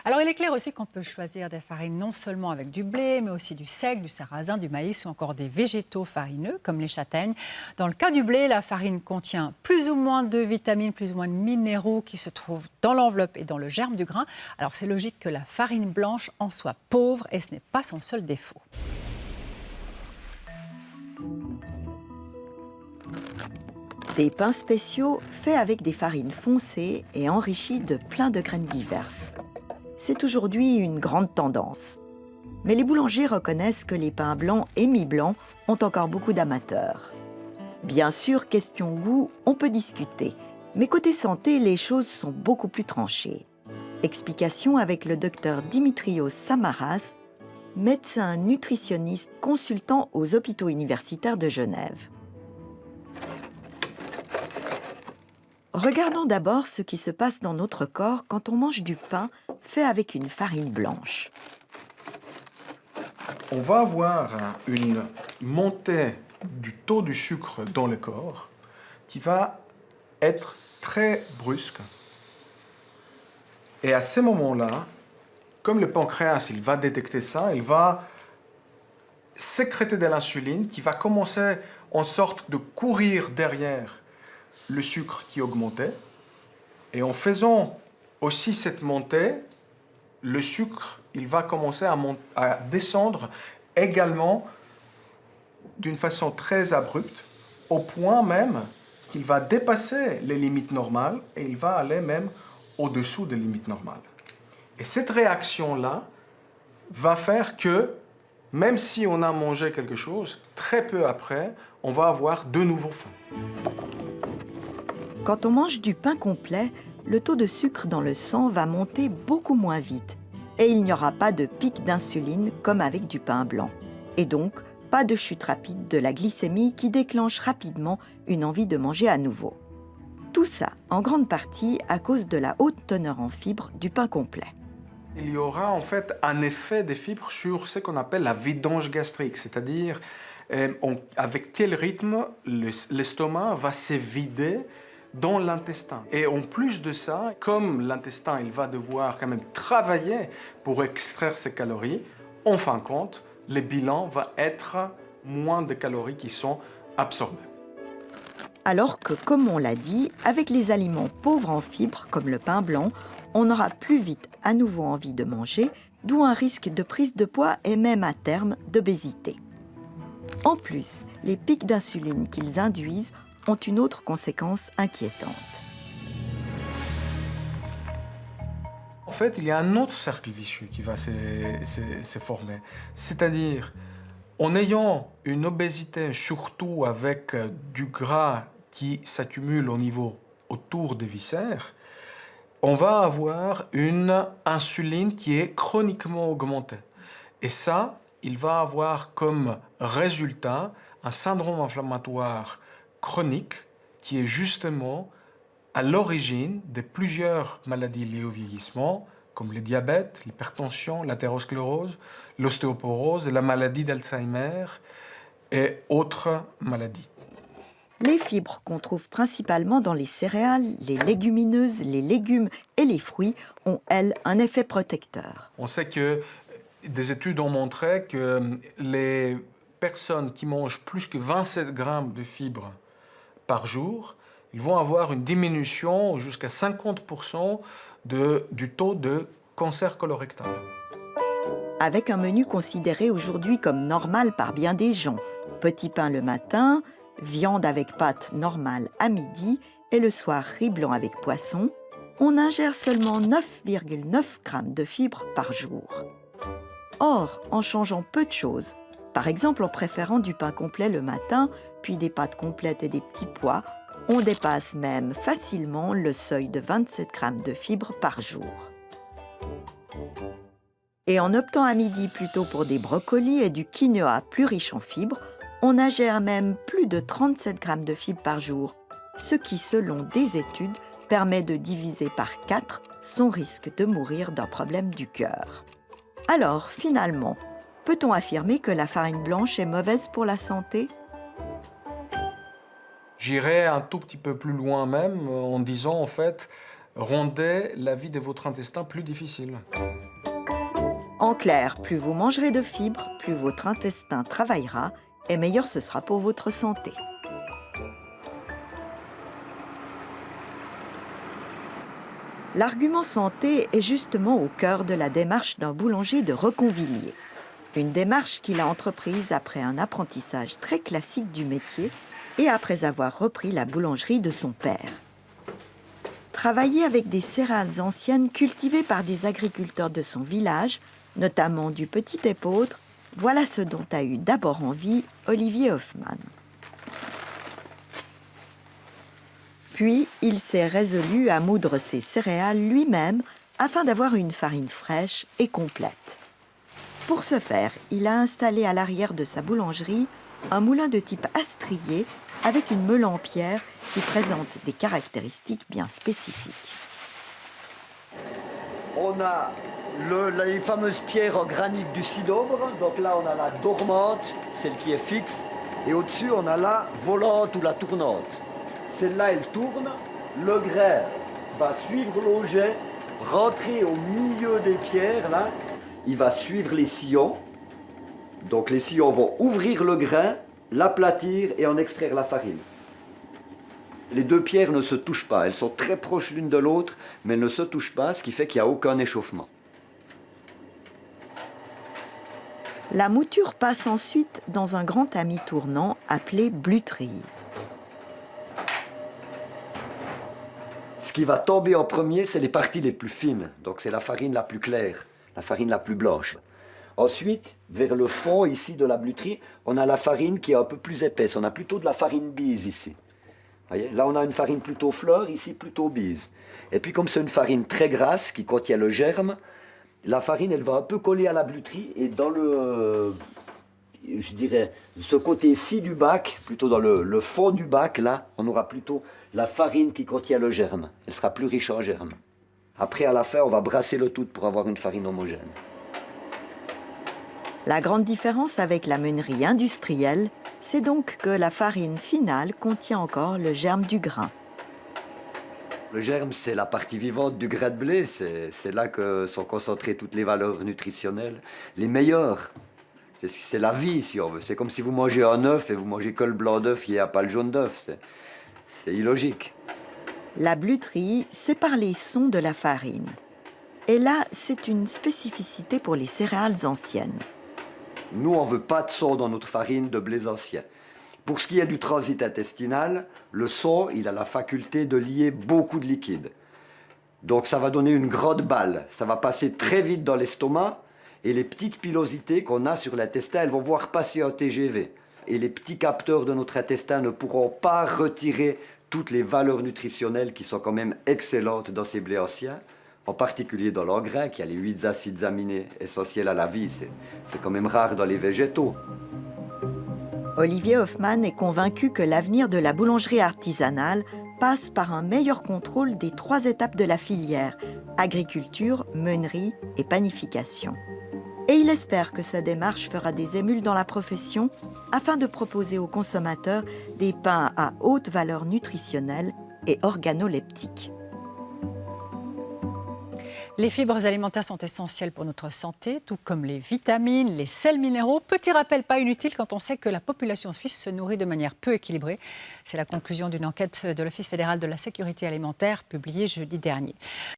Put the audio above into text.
Alors, il est clair aussi qu'on peut choisir des farines non seulement avec du blé, mais aussi du seigle, du sarrasin, du maïs ou encore des végétaux farineux, comme les châtaignes. Dans le cas du blé, la farine contient plus ou moins de vitamines, plus ou moins de minéraux qui se trouvent dans l'enveloppe et dans le germe du grain. Alors, c'est logique que la farine blanche en soit pauvre et ce n'est pas son seul défaut. Des pains spéciaux faits avec des farines foncées et enrichis de plein de graines diverses. C'est aujourd'hui une grande tendance. Mais les boulangers reconnaissent que les pains blancs et mi-blancs ont encore beaucoup d'amateurs. Bien sûr, question goût, on peut discuter. Mais côté santé, les choses sont beaucoup plus tranchées. Explication avec le docteur Dimitrios Samaras, médecin nutritionniste consultant aux hôpitaux universitaires de Genève. Regardons d'abord ce qui se passe dans notre corps quand on mange du pain fait avec une farine blanche. On va avoir une montée du taux du sucre dans le corps qui va être très brusque. Et à ce moment-là, comme le pancréas il va détecter ça, il va sécréter de l'insuline qui va commencer en sorte de courir derrière le sucre qui augmentait. Et en faisant aussi cette montée, le sucre il va commencer à descendre également d'une façon très abrupte, au point même qu'il va dépasser les limites normales et il va aller même au-dessous des limites normales. Et cette réaction-là va faire que, même si on a mangé quelque chose, très peu après, on va avoir de nouveau faim. Quand on mange du pain complet, le taux de sucre dans le sang va monter beaucoup moins vite et il n'y aura pas de pic d'insuline comme avec du pain blanc. Et donc, pas de chute rapide de la glycémie qui déclenche rapidement une envie de manger à nouveau. Tout ça, en grande partie, à cause de la haute teneur en fibres du pain complet. Il y aura en fait un effet des fibres sur ce qu'on appelle la vidange gastrique, c'est-à-dire avec quel rythme l'estomac va se vider dans l'intestin. Et en plus de ça, comme l'intestin il va devoir quand même travailler pour extraire ses calories, en fin de compte, le bilan va être moins de calories qui sont absorbées. Alors que, comme on l'a dit, avec les aliments pauvres en fibres, comme le pain blanc, on aura plus vite à nouveau envie de manger, d'où un risque de prise de poids et même à terme d'obésité. En plus, les pics d'insuline qu'ils induisent ont une autre conséquence inquiétante. En fait, il y a un autre cercle vicieux qui va se former. C'est-à-dire, en ayant une obésité, surtout avec du gras qui s'accumule au niveau autour des viscères, on va avoir une insuline qui est chroniquement augmentée. Et ça, il va avoir comme résultat un syndrome inflammatoire chronique qui est justement à l'origine de plusieurs maladies liées au vieillissement, comme le diabète, l'hypertension, l'athérosclérose, l'ostéoporose, la maladie d'Alzheimer et autres maladies. Les fibres qu'on trouve principalement dans les céréales, les légumineuses, les légumes et les fruits ont, elles, un effet protecteur. On sait que des études ont montré que les personnes qui mangent plus que 27 grammes de fibres par jour, ils vont avoir une diminution jusqu'à 50% du taux de cancer colorectal. Avec un menu considéré aujourd'hui comme normal par bien des gens, petit pain le matin, viande avec pâtes normale à midi et le soir riz blanc avec poisson, on ingère seulement 9,9 grammes de fibres par jour. Or, en changeant peu de choses, par exemple en préférant du pain complet le matin, puis des pâtes complètes et des petits pois, on dépasse même facilement le seuil de 27 grammes de fibres par jour. Et en optant à midi plutôt pour des brocolis et du quinoa plus riches en fibres, on ingère même plus de 37 grammes de fibres par jour, ce qui, selon des études, permet de diviser par 4 son risque de mourir d'un problème du cœur. Alors, finalement, peut-on affirmer que la farine blanche est mauvaise pour la santé ? J'irai un tout petit peu plus loin même en disant en fait rendait la vie de votre intestin plus difficile. En clair, plus vous mangerez de fibres, plus votre intestin travaillera et meilleur ce sera pour votre santé. L'argument santé est justement au cœur de la démarche d'un boulanger de Reconvilier. Une démarche qu'il a entreprise après un apprentissage très classique du métier et après avoir repris la boulangerie de son père. Travailler avec des céréales anciennes cultivées par des agriculteurs de son village, notamment du petit épeautre, voilà ce dont a eu d'abord envie Olivier Hoffmann. Puis, il s'est résolu à moudre ses céréales lui-même afin d'avoir une farine fraîche et complète. Pour ce faire, il a installé à l'arrière de sa boulangerie un moulin de type astrier avec une meule en pierre qui présente des caractéristiques bien spécifiques. On a les fameuses pierres en granit du Sidobre. Donc là, on a la dormante, celle qui est fixe. Et au-dessus, on a la volante ou la tournante. Celle-là, elle tourne. Le grain va suivre l'auget, rentrer au milieu des pierres, là. Il va suivre les sillons. Donc les sillons vont ouvrir le grain, l'aplatir et en extraire la farine. Les deux pierres ne se touchent pas. Elles sont très proches l'une de l'autre, mais elles ne se touchent pas, ce qui fait qu'il n'y a aucun échauffement. La mouture passe ensuite dans un grand tamis tournant appelé bluterie. Ce qui va tomber en premier, c'est les parties les plus fines. Donc c'est la farine la plus claire, la farine la plus blanche. Ensuite, vers le fond ici de la bluterie, on a la farine qui est un peu plus épaisse. On a plutôt de la farine bise ici. Voyez, là, on a une farine plutôt fleur, ici plutôt bise. Et puis comme c'est une farine très grasse qui contient le germe, la farine, elle va un peu coller à la bluterie et dans le, je dirais, ce côté-ci du bac, plutôt dans le fond du bac, là, on aura plutôt la farine qui contient le germe. Elle sera plus riche en germe. Après, à la fin, on va brasser le tout pour avoir une farine homogène. La grande différence avec la meunerie industrielle, c'est donc que la farine finale contient encore le germe du grain. Le germe, c'est la partie vivante du grain de blé. C'est là que sont concentrées toutes les valeurs nutritionnelles, les meilleures. C'est la vie, si on veut. C'est comme si vous mangez un œuf et vous mangez que le blanc d'œuf, il n'y a pas le jaune d'œuf. C'est illogique. La bluterie sépare les sons de la farine. Et là, c'est une spécificité pour les céréales anciennes. Nous, on ne veut pas de son dans notre farine de blé ancien. Pour ce qui est du transit intestinal, le son, il a la faculté de lier beaucoup de liquide. Donc ça va donner une grande balle. Ça va passer très vite dans l'estomac et les petites pilosités qu'on a sur l'intestin, elles vont voir passer un TGV. Et les petits capteurs de notre intestin ne pourront pas retirer toutes les valeurs nutritionnelles qui sont quand même excellentes dans ces blés anciens, en particulier dans l'engrais, qui a les 8 acides aminés essentiels à la vie. C'est quand même rare dans les végétaux. Olivier Hoffmann est convaincu que l'avenir de la boulangerie artisanale passe par un meilleur contrôle des 3 étapes de la filière, agriculture, meunerie et panification. Et il espère que sa démarche fera des émules dans la profession afin de proposer aux consommateurs des pains à haute valeur nutritionnelle et organoleptique. Les fibres alimentaires sont essentielles pour notre santé, tout comme les vitamines, les sels minéraux. Petit rappel pas inutile quand on sait que la population suisse se nourrit de manière peu équilibrée. C'est la conclusion d'une enquête de l'Office fédéral de la sécurité alimentaire publiée jeudi dernier.